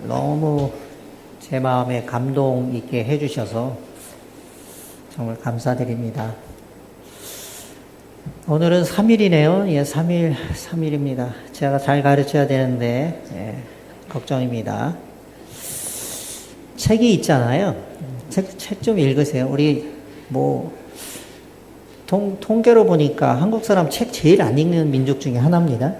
너무 제 마음에 감동 있게 해주셔서 정말 감사드립니다. 오늘은 3일이네요. 예, 3일입니다. 제가 잘 가르쳐야 되는데, 걱정입니다. 책이 있잖아요. 책 좀 읽으세요. 우리, 통계로 보니까 한국 사람 책 제일 안 읽는 민족 중에 하나입니다.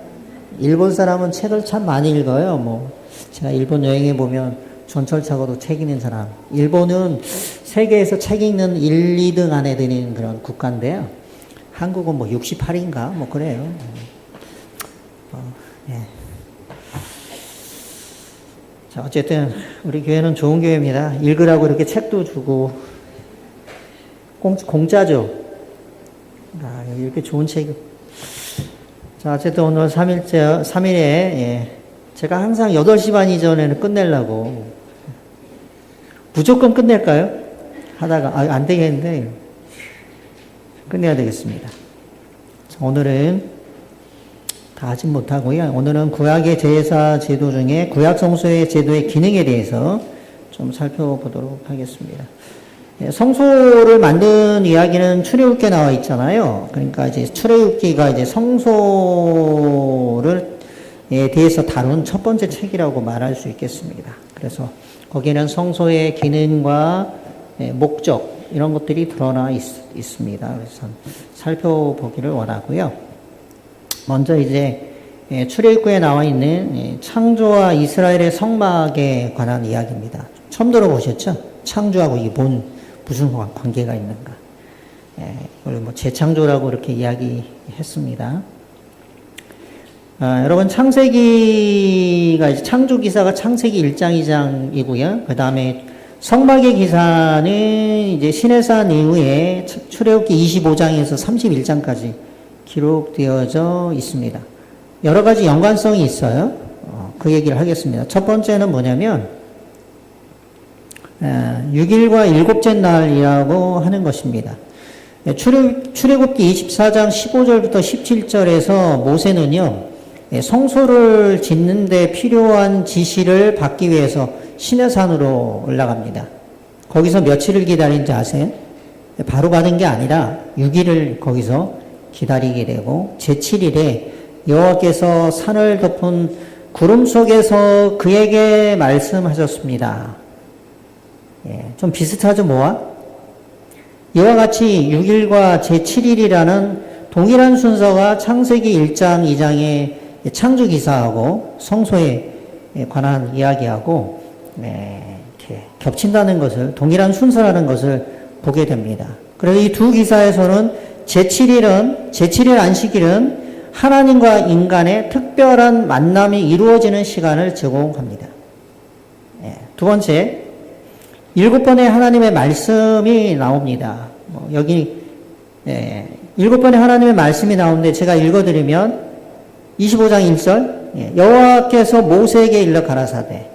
일본 사람은 책을 참 많이 읽어요. 제가 일본 여행해 보면 전철차고도 책 읽는 사람. 일본은 세계에서 책 읽는 1, 2등 안에 드는 그런 국가인데요. 한국은 68인가? 그래요. 예. 자, 어쨌든, 우리 교회는 좋은 교회입니다. 읽으라고 이렇게 책도 주고, 공짜죠? 여기 이렇게 좋은 책이. 자, 어쨌든 오늘 3일에, 제가 항상 8시 반 이전에는 끝내려고. 무조건 끝낼까요? 하다가, 안 되겠는데, 끝내야 되겠습니다. 자, 오늘은 다 하진 못하고요. 오늘은 구약의 제사 제도 중에 구약 성소의 제도의 기능에 대해서 좀 살펴보도록 하겠습니다. 성소를 만든 이야기는 출애굽기에 나와 있잖아요. 그러니까 이제 출애굽기가 이제 성소를 대해서 다룬 첫 번째 책이라고 말할 수 있겠습니다. 그래서 거기는 성소의 기능과 목적 이런 것들이 드러나 있습니다. 그래서 살펴보기를 원하고요. 먼저 이제 출애굽기에 나와 있는 창조와 이스라엘의 성막에 관한 이야기입니다. 처음 들어보셨죠? 창조하고 이게 무슨 관계가 있는가? 이걸 재창조라고 이렇게 이야기했습니다. 여러분 창세기가 이제 창조 기사가 창세기 1장 2장이고요. 그 다음에 성막의 기사는 이제 시내산 이후에 출애굽기 25장에서 31장까지 기록되어져 있습니다. 여러 가지 연관성이 있어요. 그 얘기를 하겠습니다. 첫 번째는 뭐냐면 6일과 일곱째 날이라고 하는 것입니다. 출애굽기 24장 15절부터 17절에서 모세는요, 성소를 짓는 데 필요한 지시를 받기 위해서 시내산으로 올라갑니다. 거기서 며칠을 기다린지 아세요? 바로 가는 게 아니라 6일을 거기서 기다리게 되고 제7일에 여호와께서 산을 덮은 구름 속에서 그에게 말씀하셨습니다. 좀 비슷하죠, 뭐와? 이와 같이 6일과 제7일이라는 동일한 순서가 창세기 1장, 2장의 창조 기사하고 성소에 관한 이야기하고 이렇게 겹친다는 것을, 동일한 순서라는 것을 보게 됩니다. 그래서 이 두 기사에서는 제7일 안식일은 하나님과 인간의 특별한 만남이 이루어지는 시간을 제공합니다. 두 번째, 7번의 하나님의 말씀이 나옵니다. 여기 7번의 하나님의 말씀이 나오는데 제가 읽어드리면 25장 1절 여호와께서 모세에게 일러 가라사대,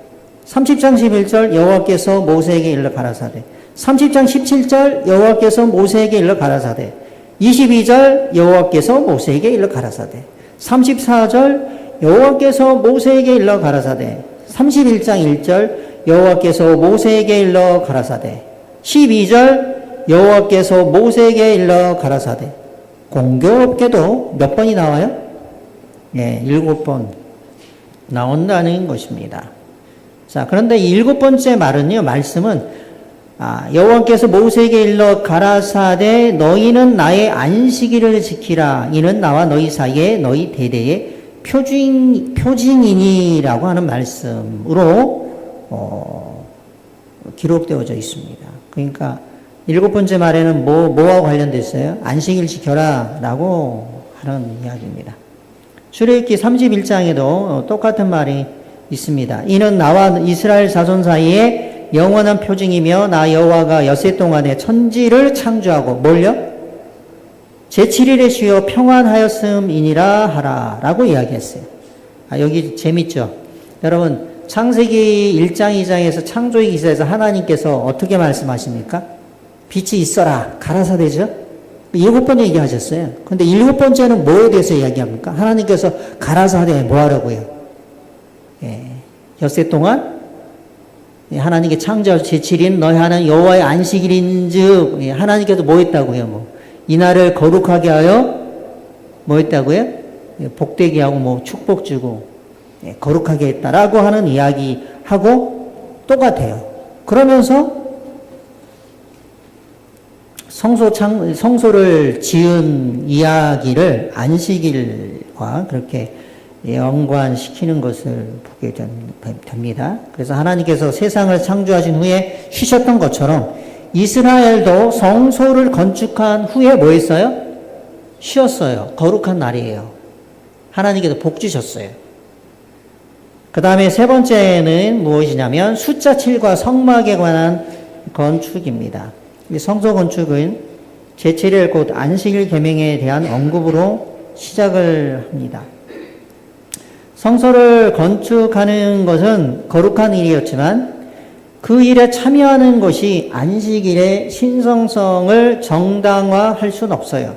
30장 11절 여호와께서 모세에게 일러 가라사대, 30장 17절 여호와께서 모세에게 일러 가라사대, 22절 여호와께서 모세에게 일러 가라사대, 34절 여호와께서 모세에게 일러 가라사대, 31장 1절 여호와께서 모세에게 일러 가라사대, 12절 여호와께서 모세에게 일러 가라사대. 공교롭게도 몇 번이 나와요? 7번 나온다는 것입니다. 자, 그런데 7번째 말씀은 여호와께서 모세에게 일러 가라사대 너희는 나의 안식일을 지키라. 이는 나와 너희 사이에 너희 대대의 표징이니라고 하는 말씀으로 기록되어져 있습니다. 그러니까 7번째 말에는 뭐와 관련되어 있어요? 안식일 지켜라 라고 하는 이야기입니다. 출애굽기 31장에도 똑같은 말이 있습니다. 이는 나와 이스라엘 자손 사이에 영원한 표징이며 나 여호와가 엿새 동안에 천지를 창조하고 뭘요? 제7일에 쉬어 평안하였음이니라 하라 라고 이야기했어요. 여기 재밌죠? 여러분 창세기 1장 2장에서 창조의 기사에서 하나님께서 어떻게 말씀하십니까? 빛이 있어라 가라사대죠? 7번 얘기하셨어요. 근데 7번째는 뭐에 대해서 이야기합니까? 하나님께서 가라사대 뭐 하라고요? 엿새 동안 하나님께 창조하셔서 제7인 너희 하나님 여호와의 안식일인즉 하나님께서 뭐 했다고요? 뭐 이날을 거룩하게 하여 뭐 했다고요? 복되게 하고 뭐 축복 주고 거룩하게 했다라고 하는 이야기하고 똑같아요. 그러면서 성소를 지은 이야기를 안식일과 그렇게 연관시키는 것을 보게 됩니다. 그래서 하나님께서 세상을 창조하신 후에 쉬셨던 것처럼 이스라엘도 성소를 건축한 후에 뭐 했어요? 쉬었어요. 거룩한 날이에요. 하나님께서 복 주셨어요. 그 다음에 세 번째는 무엇이냐면 숫자 7과 성막에 관한 건축입니다. 이 성소 건축은 제7일 곧 안식일 계명에 대한 언급으로 시작을 합니다. 성소를 건축하는 것은 거룩한 일이었지만 그 일에 참여하는 것이 안식일의 신성성을 정당화할 수는 없어요.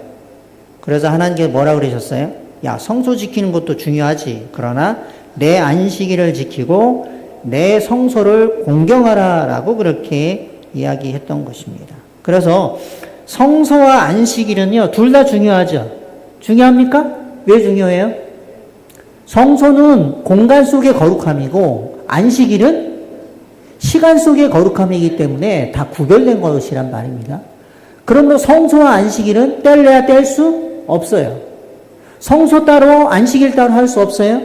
그래서 하나님께서 뭐라고 그러셨어요? 야, 성소 지키는 것도 중요하지. 그러나 내 안식일을 지키고 내 성소를 공경하라 라고 그렇게 이야기했던 것입니다. 그래서 성소와 안식일은요, 둘 다 중요하죠. 중요합니까? 왜 중요해요? 성소는 공간 속의 거룩함이고 안식일은 시간 속의 거룩함이기 때문에 다 구별된 것이란 말입니다. 그러므로 성소와 안식일은 뗄래야 뗄 수 없어요. 성소 따로 안식일 따로 할 수 없어요.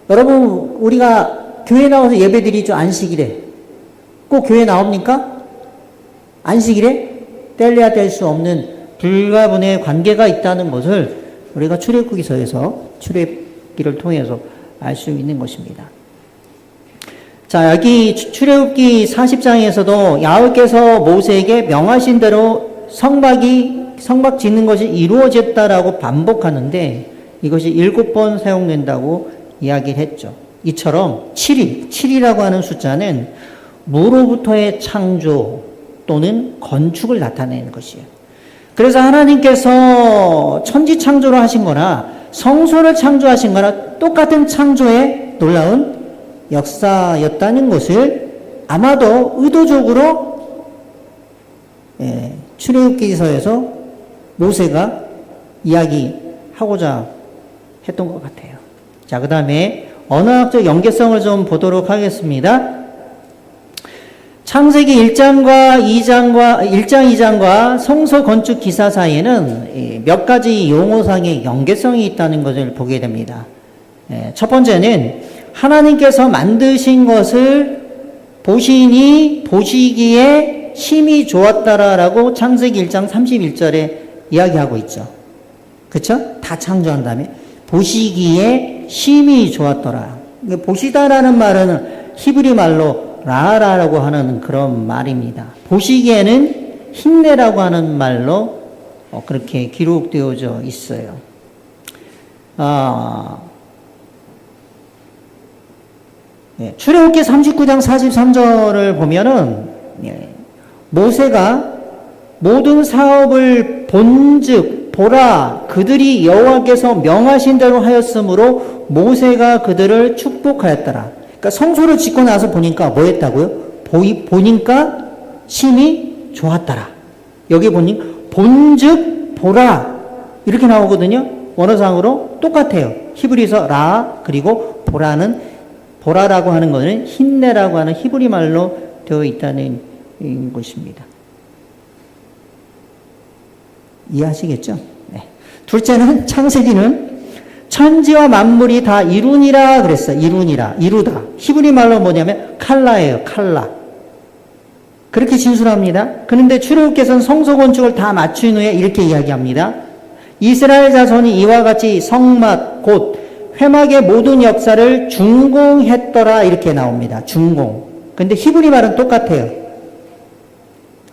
여러분, 우리가 교회 나와서 예배 드리죠. 안식일에. 꼭 교회 나옵니까? 안식일에 뗄래야 뗄 수 없는 불가분의 관계가 있다는 것을 우리가 출애굽기서에서 출애굽기를 통해서 알 수 있는 것입니다. 자, 여기 출애굽기 40장에서도 야훼께서 모세에게 명하신 대로 성막 짓는 것이 이루어졌다라고 반복하는데 이것이 7번 사용된다고 이야기를 했죠. 이처럼 7이라고 하는 숫자는 무로부터의 창조 또는 건축을 나타내는 것이에요. 그래서 하나님께서 천지 창조를 하신 거나 성소를 창조하신 거나 똑같은 창조의 놀라운 역사였다는 것을 아마도 의도적으로 출애굽기서에서 모세가 이야기하고자 했던 것 같아요. 자, 그 다음에 언어학적 연계성을 좀 보도록 하겠습니다. 창세기 1장 2장과 성소 건축 기사 사이에는 몇 가지 용어상의 연계성이 있다는 것을 보게 됩니다. 첫 번째는 하나님께서 만드신 것을 보시니 보시기에 심히 좋았다라고 창세기 1장 31절에 이야기하고 있죠. 그쵸? 다 창조한 다음에 보시기에 심히 좋았더라. 보시다라는 말은 히브리 말로 라라라고 하는 그런 말입니다. 보시기에는 힘내라고 하는 말로 그렇게 기록되어져 있어요. 출애굽기 39장 43절을 보면은 모세가 모든 사업을 본즉 보라 그들이 여호와께서 명하신 대로 하였으므로 모세가 그들을 축복하였더라. 그러니까 성소를 짓고 나서 보니까 뭐 했다고요? 보니까 심히 좋았더라. 여기 보니 본즉 보라 이렇게 나오거든요. 원어상으로 똑같아요. 히브리서 라 그리고 보라라고 하는 것은 힘내라고 하는 히브리 말로 되어 있다는 것입니다. 이해하시겠죠? 네. 둘째는 창세기는 천지와 만물이 다 이루니라 그랬어요. 이루다. 히브리 말로 뭐냐면 칼라예요. 칼라. 그렇게 진술합니다. 그런데 출애굽기에서는 성소 건축을 다 마친 후에 이렇게 이야기합니다. 이스라엘 자손이 이와 같이 성막 곧 회막의 모든 역사를 준공했더라 이렇게 나옵니다. 준공. 근데 히브리 말은 똑같아요.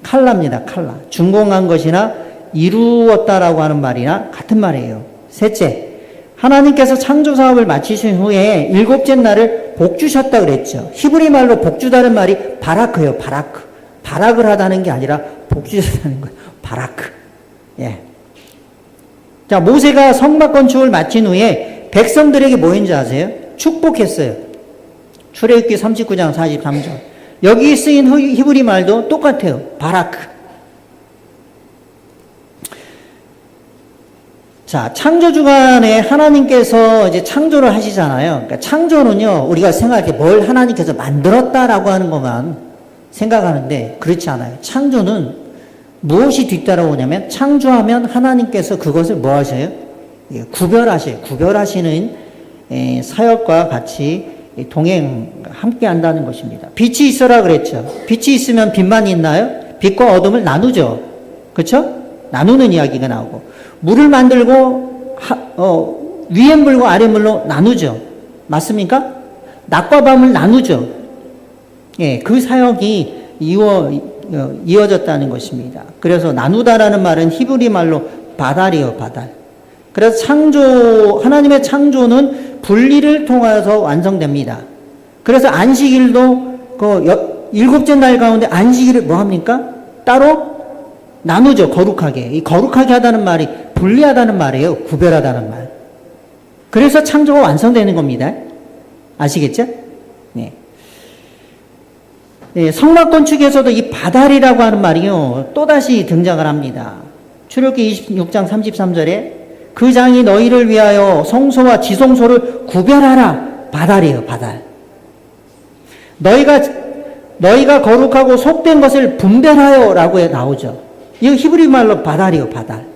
칼라입니다. 칼라. 준공한 것이나 이루었다라고 하는 말이나 같은 말이에요. 셋째, 하나님께서 창조 사업을 마치신 후에 일곱째 날을 복 주셨다 그랬죠. 히브리 말로 복 주다는 말이 바라크예요. 바라크. 바락을 하다는 게 아니라 복 주셨다는 거예요. 바라크. 예. 자, 모세가 성막 건축을 마친 후에 백성들에게 뭐 했는지 아세요? 축복했어요. 출애굽기 39장 43절. 여기 쓰인 히브리 말도 똑같아요. 바라크. 자, 창조 주간에 하나님께서 이제 창조를 하시잖아요. 그러니까 창조는요, 우리가 생각할 때 뭘 하나님께서 만들었다라고 하는 것만 생각하는데, 그렇지 않아요. 창조는 무엇이 뒤따라오냐면, 창조하면 하나님께서 그것을 뭐 하셔요? 구별하셔요. 구별하시는 사역과 같이 함께 한다는 것입니다. 빛이 있어라 그랬죠. 빛이 있으면 빛만 있나요? 빛과 어둠을 나누죠. 그렇죠? 나누는 이야기가 나오고, 물을 만들고 위에 물과 아래 물로 나누죠. 맞습니까? 낮과 밤을 나누죠. 예, 그 사역이 이어졌다는 것입니다. 그래서 나누다라는 말은 히브리 말로 바달이에요, 바달. 그래서 하나님의 창조는 분리를 통해서 완성됩니다. 그래서 안식일도 일곱째 날 가운데 안식일을 뭐 합니까? 따로 나누죠, 거룩하게. 이 거룩하게 하다는 말이 분리하다는 말이에요. 구별하다는 말. 그래서 창조가 완성되는 겁니다. 아시겠죠? 네. 네, 성막 건축에서도 이 바달이라고 하는 말이요, 또다시 등장을 합니다. 출애굽기 26장 33절에 그 장이 너희를 위하여 성소와 지성소를 구별하라. 바달이에요, 바달. 너희가 거룩하고 속된 것을 분별하여 라고 나오죠. 이거 히브리 말로 바달이에요, 바달.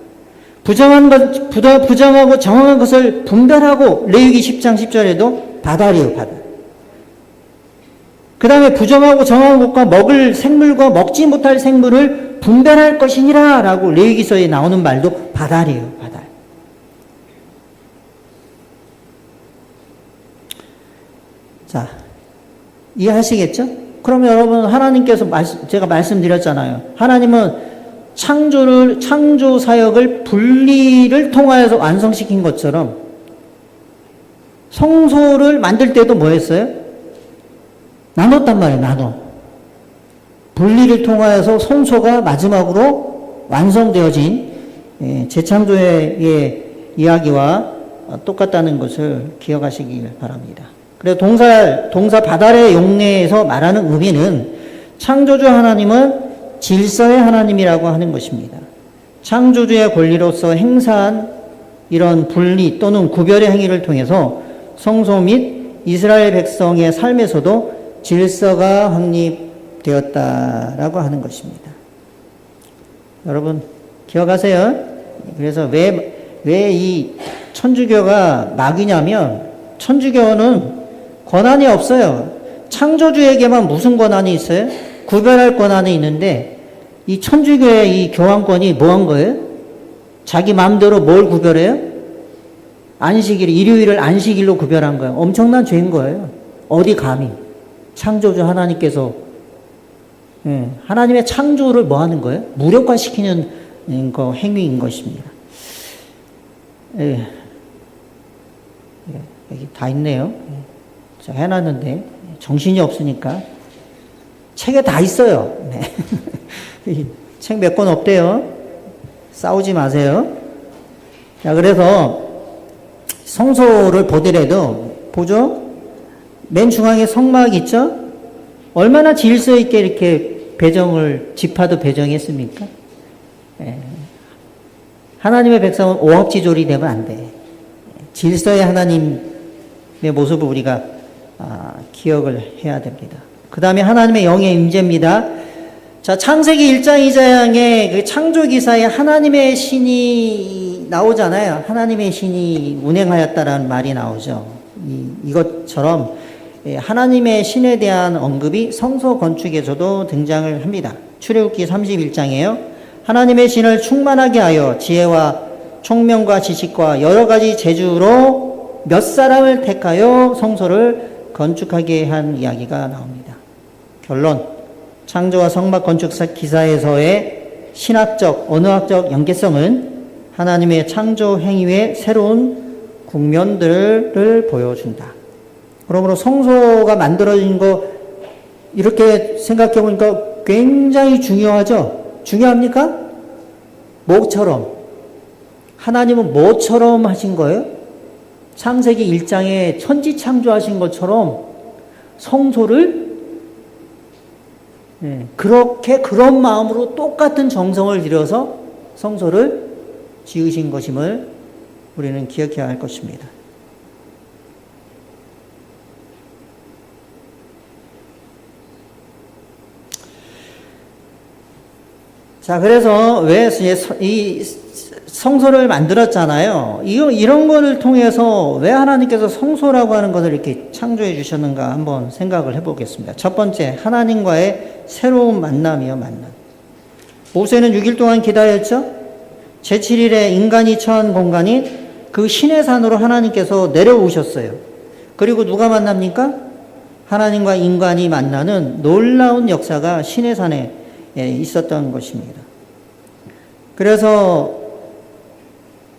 부정하고 정확한 것을 분별하고, 레위기 10장 10절에도 바달이에요, 바달. 그 다음에 부정하고 정확한 것과 먹을 생물과 먹지 못할 생물을 분별할 것이니라 라고 레위기서에 나오는 말도 바달이에요, 바달. 자, 이해하시겠죠? 그러면 여러분, 하나님께서 제가 말씀드렸잖아요. 하나님은 창조 사역을 분리를 통하여서 완성시킨 것처럼 성소를 만들 때도 뭐 했어요? 나눴단 말이에요, 나눠. 분리를 통하여서 성소가 마지막으로 완성되어진 재창조의 이야기와 똑같다는 것을 기억하시길 바랍니다. 그래서 동사 바달의 용례에서 말하는 의미는 창조주 하나님은 질서의 하나님이라고 하는 것입니다. 창조주의 권리로서 행사한 이런 분리 또는 구별의 행위를 통해서 성소 및 이스라엘 백성의 삶에서도 질서가 확립되었다라고 하는 것입니다. 여러분 기억하세요? 그래서 왜 이 천주교가 막이냐면, 천주교는 권한이 없어요. 창조주에게만 무슨 권한이 있어요? 구별할 권한이 있는데, 이 천주교의 이 교황권이 뭐 한 거예요? 자기 마음대로 뭘 구별해요? 일요일을 안식일로 구별한 거예요. 엄청난 죄인 거예요. 어디 감히. 창조주 하나님께서, 하나님의 창조를 뭐 하는 거예요? 무력화시키는 행위인 것입니다. 여기 다 있네요. 제가 해놨는데 정신이 없으니까 책에 다 있어요. 네. 책 몇 권 없대요. 싸우지 마세요. 자, 그래서 성소를 보더라도 보죠. 맨 중앙에 성막 있죠. 얼마나 질서 있게 이렇게 지파도 배정했습니까? 네. 하나님의 백성은 오합지졸이 되면 안 돼. 질서의 하나님의 모습을 우리가 기억을 해야 됩니다. 그 다음에 하나님의 영의 임재입니다. 자, 창세기 1장 2장의 그 창조기사에 하나님의 신이 나오잖아요. 하나님의 신이 운행하였다라는 말이 나오죠. 이것처럼 하나님의 신에 대한 언급이 성소 건축에서도 등장을 합니다. 출애굽기 31장에요. 하나님의 신을 충만하게 하여 지혜와 총명과 지식과 여러 가지 재주로 몇 사람을 택하여 성소를 건축하게 한 이야기가 나옵니다. 결론, 창조와 성막 건축 기사에서의 신학적, 언어학적 연계성은 하나님의 창조 행위의 새로운 국면들을 보여준다. 그러므로 성소가 만들어진 거 이렇게 생각해 보니까 굉장히 중요하죠? 중요합니까? 뭐처럼? 하나님은 뭐처럼 하신 거예요? 창세기 1장에 천지 창조하신 것처럼 성소를 예, 그렇게 그런 마음으로 똑같은 정성을 들여서 성소를 지으신 것임을 우리는 기억해야 할 것입니다. 자, 그래서 왜 이 성소를 만들었잖아요. 이런 거를 통해서 왜 하나님께서 성소라고 하는 것을 이렇게 창조해 주셨는가 한번 생각을 해보겠습니다. 첫 번째, 하나님과의 새로운 만남이요, 만남. 모세는 6일 동안 기다렸죠? 제7일에 인간이 처한 공간인 그 신의 산으로 하나님께서 내려오셨어요. 그리고 누가 만납니까? 하나님과 인간이 만나는 놀라운 역사가 신의 산에 있었던 것입니다. 그래서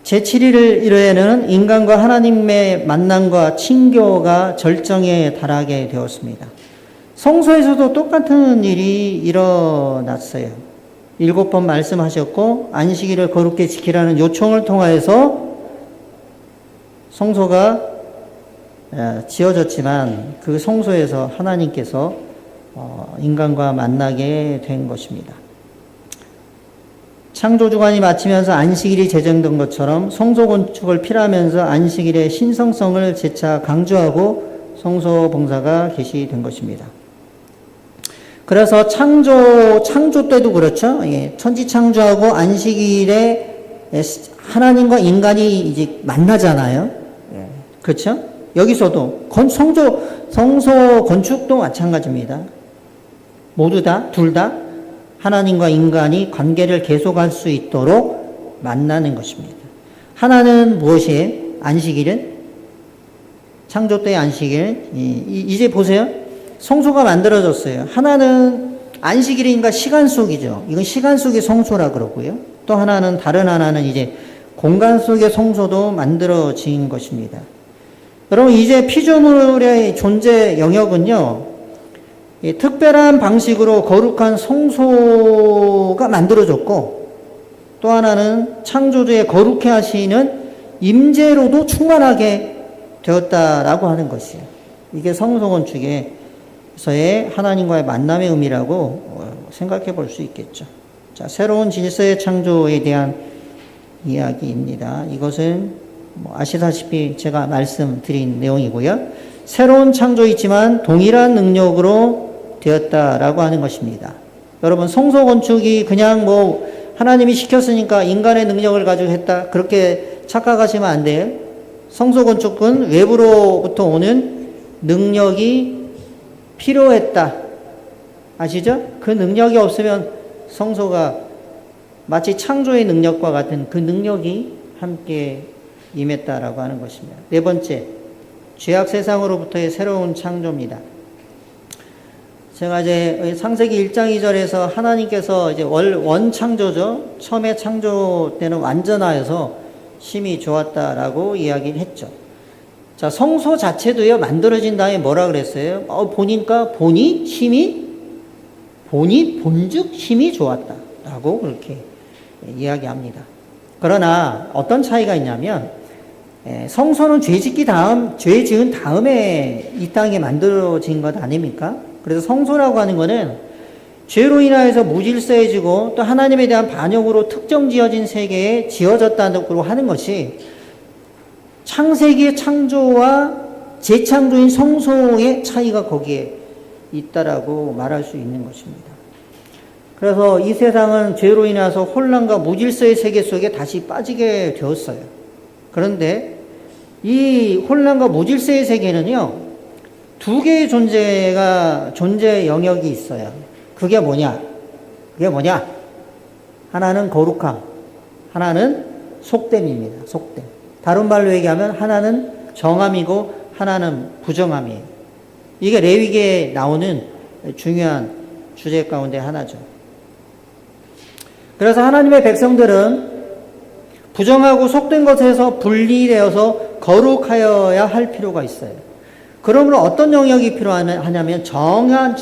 제7일에는 인간과 하나님의 만남과 친교가 절정에 달하게 되었습니다. 성소에서도 똑같은 일이 일어났어요. 7번 말씀하셨고 안식일을 거룩히 지키라는 요청을 통하여서 성소가 지어졌지만 그 성소에서 하나님께서 인간과 만나게 된 것입니다. 창조주관이 마치면서 안식일이 제정된 것처럼 성소 건축을 필요하면서 안식일의 신성성을 재차 강조하고 성소 봉사가 개시된 것입니다. 그래서 창조 때도 그렇죠. 천지 창조하고 안식일에 하나님과 인간이 이제 만나잖아요. 그렇죠? 여기서도 성소 건축도 마찬가지입니다. 모두 다, 둘 다 하나님과 인간이 관계를 계속할 수 있도록 만나는 것입니다. 하나는 무엇이에요? 안식일은? 창조 때의 안식일. 이제 보세요. 성소가 만들어졌어요. 하나는 안식일인가 시간 속이죠. 이건 시간 속의 성소라 그러고요. 또 하나는, 다른 하나는 이제 공간 속의 성소도 만들어진 것입니다. 여러분, 이제 피조물의 존재 영역은요, 특별한 방식으로 거룩한 성소가 만들어졌고, 또 하나는 창조주의 거룩해 하시는 임재로도 충만하게 되었다라고 하는 것이에요. 이게 성소 건축에서의 하나님과의 만남의 의미라고 생각해 볼 수 있겠죠. 자, 새로운 질서의 창조에 대한 이야기입니다. 이것은 아시다시피 제가 말씀드린 내용이고요. 새로운 창조이지만 동일한 능력으로 되었다라고 하는 것입니다. 여러분, 성소 건축이 그냥 하나님이 시켰으니까 인간의 능력을 가지고 했다, 그렇게 착각하시면 안 돼요. 성소 건축은 외부로부터 오는 능력이 필요했다. 아시죠? 그 능력이 없으면 성소가 마치 창조의 능력과 같은 그 능력이 함께 임했다라고 하는 것입니다. 네 번째, 죄악 세상으로부터의 새로운 창조입니다. 제가 이제 창세기 1장 2절에서 하나님께서 이제 원 창조죠. 처음에 창조 때는 완전하여서 심히 좋았다라고 이야기를 했죠. 자, 성소 자체도요, 만들어진 다음에 뭐라 그랬어요? 보니까 본즉 힘이 좋았다라고 그렇게 이야기합니다. 그러나 어떤 차이가 있냐면, 성소는 죄 지은 다음에 이 땅에 만들어진 것 아닙니까? 그래서 성소라고 하는 것은 죄로 인하여서 무질서해지고 또 하나님에 대한 반역으로 특정 지어진 세계에 지어졌다고 하는 것이 창세기의 창조와 재창조인 성소의 차이가 거기에 있다라고 말할 수 있는 것입니다. 그래서 이 세상은 죄로 인해서 혼란과 무질서의 세계 속에 다시 빠지게 되었어요. 그런데 이 혼란과 무질서의 세계는요, 두 개의 존재 영역이 있어요. 그게 뭐냐? 하나는 거룩함, 하나는 속됨입니다. 속됨. 다른 말로 얘기하면 하나는 정함이고 하나는 부정함이에요. 이게 레위기에 나오는 중요한 주제 가운데 하나죠. 그래서 하나님의 백성들은 부정하고 속된 것에서 분리되어서 거룩하여야 할 필요가 있어요. 그러므로 어떤 영역이 필요하냐면 정한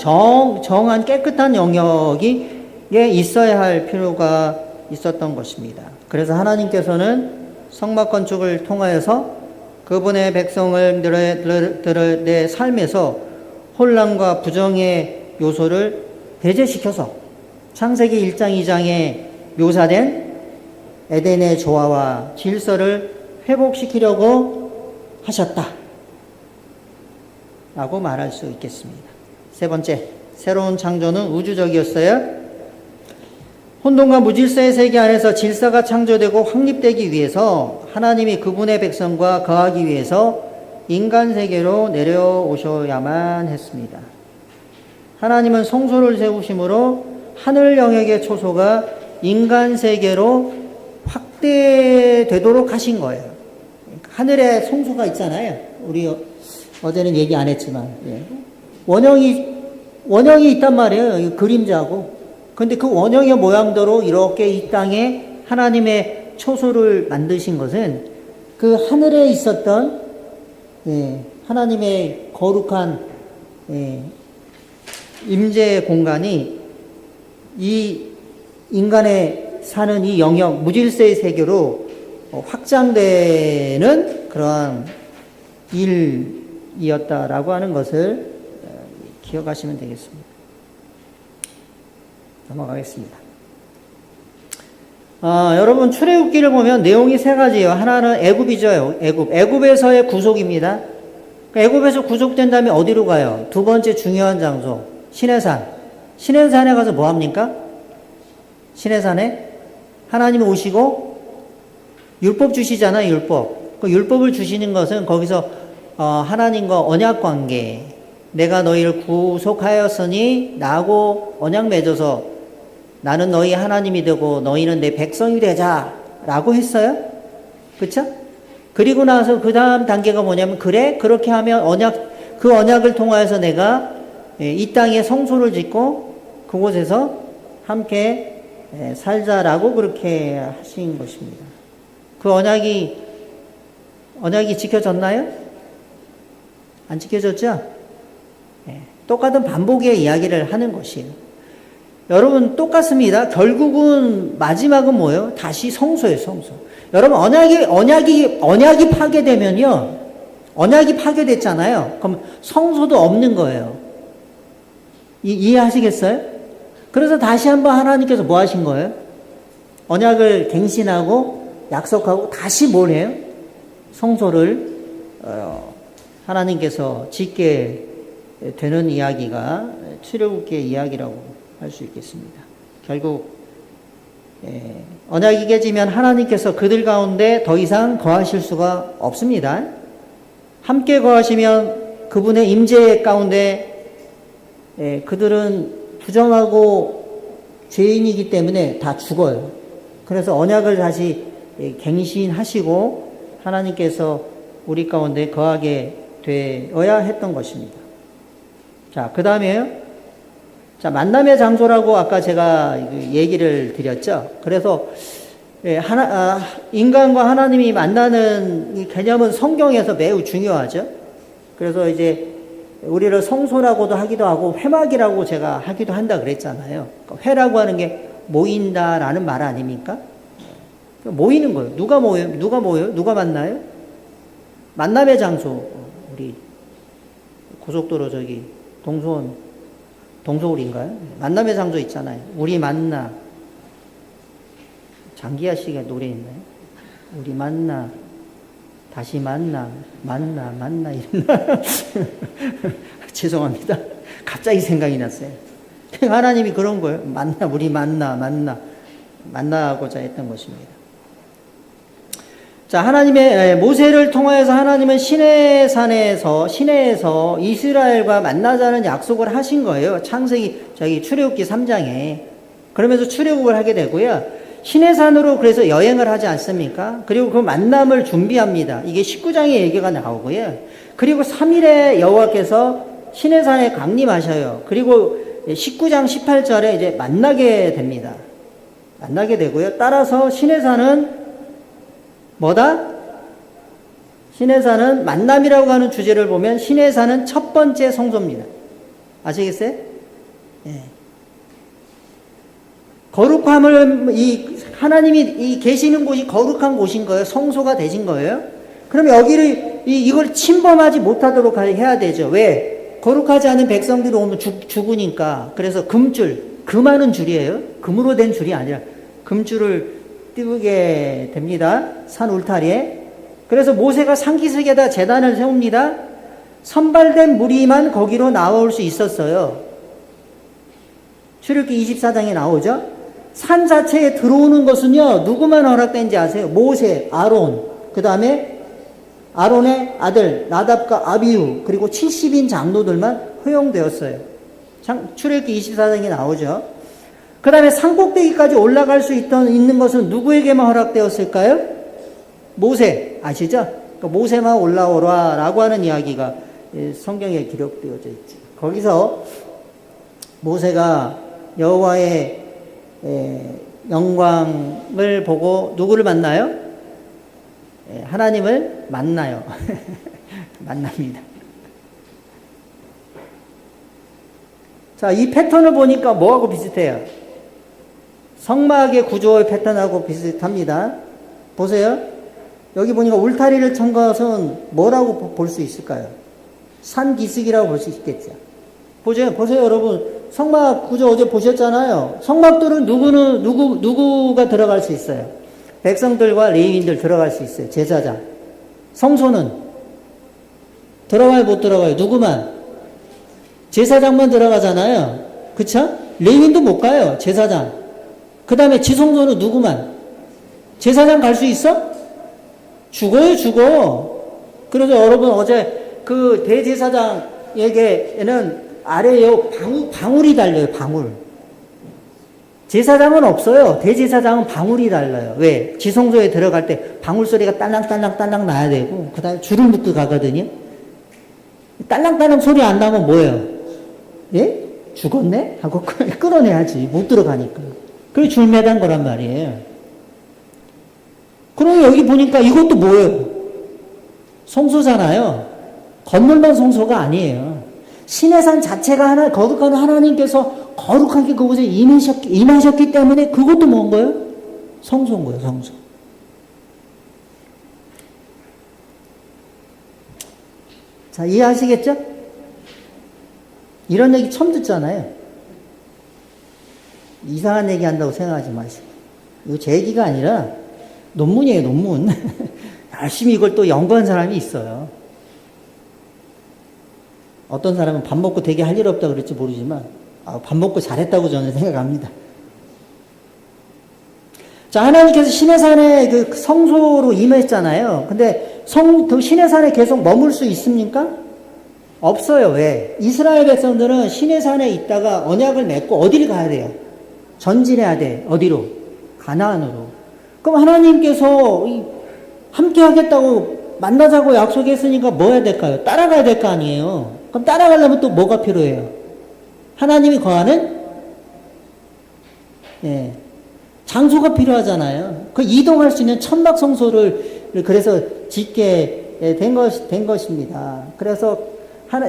깨끗한 영역이 있어야 할 필요가 있었던 것입니다. 그래서 하나님께서는 성막 건축을 통하여서 그분의 백성들의 삶에서 혼란과 부정의 요소를 배제시켜서 창세기 1장 2장에 묘사된 에덴의 조화와 질서를 회복시키려고 하셨다 라고 말할 수 있겠습니다. 세 번째, 새로운 창조는 우주적이었어요. 혼돈과 무질서의 세계 안에서 질서가 창조되고 확립되기 위해서 하나님이 그분의 백성과 거하기 위해서 인간 세계로 내려오셔야만 했습니다. 하나님은 성소를 세우심으로 하늘 영역의 초소가 인간 세계로 확대되도록 하신 거예요. 하늘에 성소가 있잖아요. 우리 어제는 얘기 안 했지만 원형이 있단 말이에요. 그림자고. 근데 그 원형의 모양대로 이렇게 이 땅에 하나님의 초소를 만드신 것은 그 하늘에 있었던 하나님의 거룩한 임재 공간이 이 인간의 사는 이 영역, 무질서의 세계로 확장되는 그러한 일이었다라고 하는 것을 기억하시면 되겠습니다. 넘어가겠습니다. 여러분 출애굽기를 보면 내용이 세 가지예요. 하나는 애굽이죠. 애굽에서의 구속입니다. 애굽에서 구속된 다음에 어디로 가요? 두 번째 중요한 장소 시내산. 시내산에 가서 뭐 합니까? 시내산에 하나님이 오시고 율법 주시잖아요. 율법. 그 율법을 주시는 것은 거기서 하나님과 언약 관계, 내가 너희를 구속하였으니 나하고 언약 맺어서 나는 너희 하나님이 되고 너희는 내 백성이 되자라고 했어요. 그쵸? 그리고 나서 그 다음 단계가 뭐냐면 그래? 그렇게 하면 그 언약을 통하여서 내가 이 땅에 성소를 짓고 그곳에서 함께 살자라고 그렇게 하신 것입니다. 그 언약이 지켜졌나요? 안 지켜졌죠? 똑같은 반복의 이야기를 하는 것이에요. 여러분 똑같습니다. 결국은 마지막은 뭐예요? 다시 성소예요, 성소. 여러분 언약이 파괴되면요. 언약이 파괴됐잖아요. 그럼 성소도 없는 거예요. 이해하시겠어요? 그래서 다시 한번 하나님께서 뭐 하신 거예요? 언약을 갱신하고 약속하고 다시 뭘 해요? 성소를 하나님께서 짓게 되는 이야기가 출애굽기의 이야기라고 할 수 있겠습니다. 결국 언약이 깨지면 하나님께서 그들 가운데 더 이상 거하실 수가 없습니다. 함께 거하시면 그분의 임재 가운데 그들은 부정하고 죄인이기 때문에 다 죽어요. 그래서 언약을 다시 갱신하시고 하나님께서 우리 가운데 거하게 되어야 했던 것입니다. 자, 그 다음에요. 자, 만남의 장소라고 아까 제가 얘기를 드렸죠. 그래서 인간과 하나님이 만나는 이 개념은 성경에서 매우 중요하죠. 그래서 이제 우리를 성소라고도 하기도 하고 회막이라고 제가 하기도 한다 그랬잖아요. 회라고 하는 게 모인다라는 말 아닙니까? 모이는 거예요. 누가 모여요? 누가 만나요? 만남의 장소. 우리 고속도로 동서울인가요? 만남의 장소 있잖아요. 우리 만나. 장기하 씨가 노래 있나요? 우리 만나. 다시 만나. 이랬나? 죄송합니다. 갑자기 생각이 났어요. 하나님이 그런 거예요. 우리 만나고자 했던 것입니다. 자, 모세를 통하여서 하나님은 시내에서 이스라엘과 만나자는 약속을 하신 거예요. 출애굽기 3장에. 그러면서 출애굽을 하게 되고요. 시내산으로 그래서 여행을 하지 않습니까? 그리고 그 만남을 준비합니다. 이게 19장의 얘기가 나오고요. 그리고 3일에 여호와께서 시내산에 강림하셔요. 그리고 19장 18절에 이제 만나게 됩니다. 만나게 되고요. 따라서 시내산은 뭐다? 시내산은 만남이라고 하는 주제를 보면 시내산은 첫 번째 성소입니다. 아시겠어요? 예. 거룩함을 하나님이 계시는 곳이 거룩한 곳인 거예요. 성소가 되신 거예요. 그럼 이걸 침범하지 못하도록 해야 되죠. 왜? 거룩하지 않은 백성들이 오면 죽으니까. 그래서 금줄, 금하는 줄이에요. 금으로 된 줄이 아니라 금줄을 띄우게 됩니다. 산 울타리에. 그래서 모세가 산기슭에다 제단을 세웁니다. 선발된 무리만 거기로 나올 수 있었어요. 출애굽기 24장에 나오죠. 산 자체에 들어오는 것은요, 누구만 허락된지 아세요? 모세, 아론, 그 다음에 아론의 아들 나답과 아비후, 그리고 70인 장로들만 허용되었어요. 출애굽기 24장에 나오죠. 그 다음에 산꼭대기까지 올라갈 수 있는 것은 누구에게만 허락되었을까요? 모세, 아시죠? 그러니까 모세만 올라오라 라고 하는 이야기가 성경에 기록되어져 있죠. 거기서 모세가 여호와의 영광을 보고 누구를 만나요? 하나님을 만나요. 만납니다. 자, 이 패턴을 보니까 뭐하고 비슷해요? 성막의 구조의 패턴하고 비슷합니다. 보세요. 여기 보니까 울타리를 천 것은 뭐라고 볼 수 있을까요? 산기슭이라고 볼 수 있겠죠. 보세요, 여러분. 성막 구조 어제 보셨잖아요. 성막들은 누구가 들어갈 수 있어요? 백성들과 레위인들 들어갈 수 있어요. 제사장. 성소는 들어가요, 못 들어가요? 누구만? 제사장만 들어가잖아요. 그쵸? 레위인도 못 가요, 제사장. 그 다음에 지성소는 누구만? 제사장 갈 수 있어? 죽어요, 죽어. 그래서 여러분 어제 그 대제사장에게는 아래에 방울이 달려요, 방울. 제사장은 없어요. 대제사장은 방울이 달려요. 왜? 지성소에 들어갈 때 방울 소리가 딸랑딸랑 나야 되고, 그 다음에 줄을 묶고 가거든요. 딸랑딸랑 소리 안 나면 뭐예요? 예? 죽었네? 하고 끌어내야지. 못 들어가니까. 그게 줄 매단 거란 말이에요. 그럼 여기 보니까 이것도 뭐예요? 성소잖아요. 건물만 성소가 아니에요. 신의 산 자체가 거룩한 하나님께서 거룩하게 그곳에 임하셨기 때문에 그것도 뭔 거예요? 성소인 거예요, 성소. 자, 이해하시겠죠? 이런 얘기 처음 듣잖아요. 이상한 얘기 한다고 생각하지 마시고. 이거 제 얘기가 아니라 논문이에요, 논문. 열심히 이걸 또 연구한 사람이 있어요. 어떤 사람은 밥 먹고 되게 할 일 없다 그랬지 모르지만, 밥 먹고 잘했다고 저는 생각합니다. 자, 하나님께서 시내산에 그 성소로 임했잖아요. 근데 그 시내산에 계속 머물 수 있습니까? 없어요. 왜? 이스라엘 백성들은 시내산에 있다가 언약을 맺고 어디를 가야 돼요? 전진해야 돼. 어디로? 가나안으로. 그럼 하나님께서 함께 하겠다고 만나자고 약속했으니까 뭐 해야 될까요? 따라가야 될 거 아니에요. 그럼 따라가려면 또 뭐가 필요해요? 하나님이 거하는 장소가 필요하잖아요. 그 이동할 수 있는 천막 성소를 그래서 짓게 된 것입니다. 그래서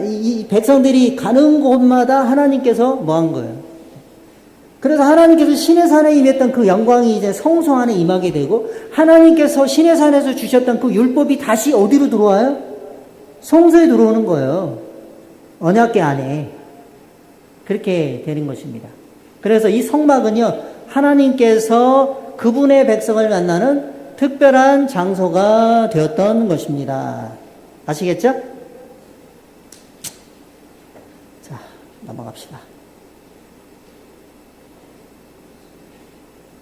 이 백성들이 가는 곳마다 하나님께서 뭐 한 거예요? 그래서 하나님께서 시내산에 임했던 그 영광이 이제 성소 안에 임하게 되고, 하나님께서 시내산에서 주셨던 그 율법이 다시 어디로 들어와요? 성소에 들어오는 거예요. 언약궤 안에. 그렇게 되는 것입니다. 그래서 이 성막은요, 하나님께서 그분의 백성을 만나는 특별한 장소가 되었던 것입니다. 아시겠죠? 자, 넘어갑시다.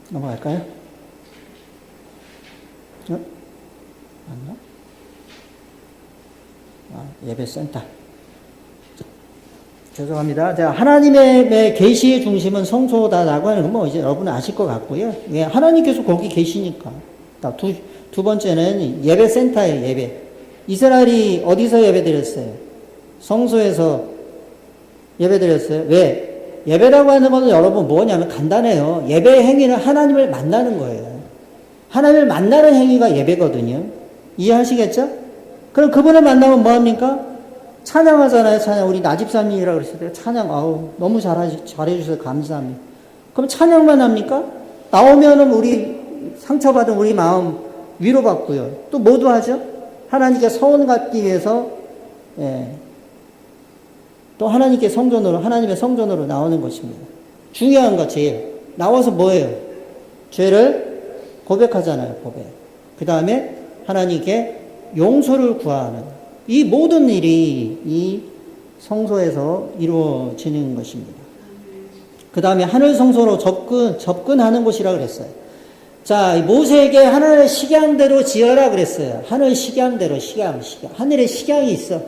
넘어갈까요? 맞나? 예배센터. 죄송합니다. 자, 하나님의 계시의 중심은 성소다라고 하는 건 뭐 이제 여러분 아실 것 같고요. 예, 하나님께서 거기 계시니까. 두 번째는 예배센터예요, 예배. 이스라엘이 어디서 예배드렸어요? 성소에서 예배드렸어요. 왜? 예배라고 하는 것은 여러분 뭐냐면 간단해요. 예배의 행위는 하나님을 만나는 거예요. 하나님을 만나는 행위가 예배거든요. 이해하시겠죠? 그럼 그분을 만나면 뭐합니까? 찬양하잖아요. 찬양. 우리 나집사님이라고 그랬을 때 찬양. 너무 잘해주셔서 감사합니다. 그럼 찬양만 합니까? 나오면은 우리 상처받은 우리 마음 위로받고요. 또 뭐도 하죠? 하나님께 서원 갖기 위해서 또 하나님께 성전으로, 하나님의 성전으로 나오는 것입니다. 중요한 거 제일. 나와서 뭐예요? 죄를 고백하잖아요, 고백. 그 다음에 하나님께 용서를 구하는 이 모든 일이 이 성소에서 이루어지는 것입니다. 그 다음에 하늘 성소로 접근하는 곳이라 그랬어요. 자, 모세에게 하늘의 식양대로 지어라 그랬어요. 하늘 식양대로, 식양. 하늘에 식양이 있어.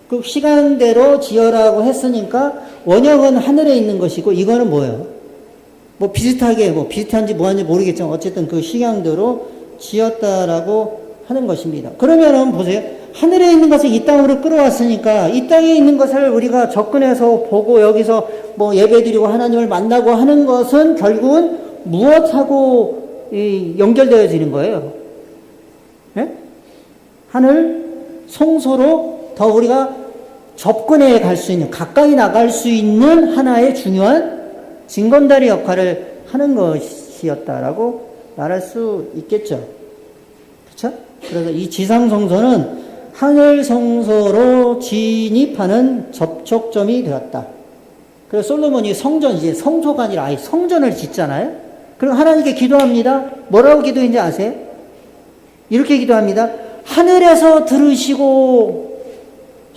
그 식양대로 지어라고 했으니까 원형은 하늘에 있는 것이고 이거는 뭐예요? 뭐 비슷하게, 뭐 비슷한지 뭐한지 모르겠지만 어쨌든 그 식양대로 지었다라고 하는 것입니다. 그러면은 보세요. 하늘에 있는 것을 이 땅으로 끌어왔으니까 이 땅에 있는 것을 우리가 접근해서 보고 여기서 뭐 예배드리고 하나님을 만나고 하는 것은 결국은 무엇하고 연결되어지는 거예요? 네? 하늘 성소로 더 우리가 접근해 갈 수 있는, 가까이 나갈 수 있는 하나의 중요한 징검다리 역할을 하는 것이었다라고 말할 수 있겠죠. 그렇죠? 그래서 이 지상 성소는 하늘 성소로 진입하는 접촉점이 되었다. 그래서 솔로몬이 성전, 이제 성소가 아니라 아예 성전을 짓잖아요. 그럼 하나님께 기도합니다. 뭐라고 기도했는지 아세요? 이렇게 기도합니다. 하늘에서 들으시고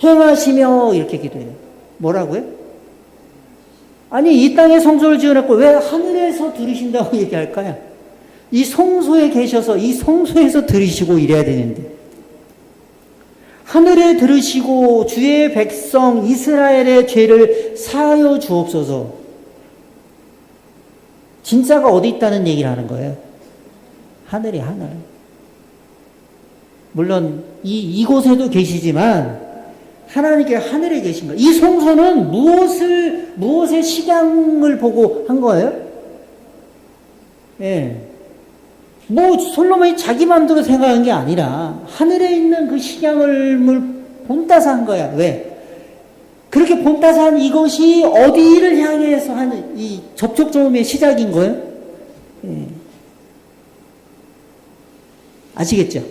행하시며 이렇게 기도해요. 뭐라고요? 아니 이 땅에 성소를 지어놨고 왜 하늘에서 들으신다고 얘기할까요? 이 성소에 계셔서 이 성소에서 들으시고 이래야 되는데 하늘에 들으시고 주의 백성 이스라엘의 죄를 사하여 주옵소서. 진짜가 어디 있다는 얘기를 하는 거예요? 하늘이 하늘. 물론 이곳에도 계시지만 하나님께 하늘에 계신 거예요. 이 성소는 무엇의 식양을 보고 한 거예요? 예. 뭐 솔로몬이 자기 마음대로 생각한 게 아니라 하늘에 있는 그 식양을 본따서 한 거야. 왜? 그렇게 본따서 한 이것이 어디를 향해서 하는 이 접촉점의 시작인 거예요? 예. 아시겠죠?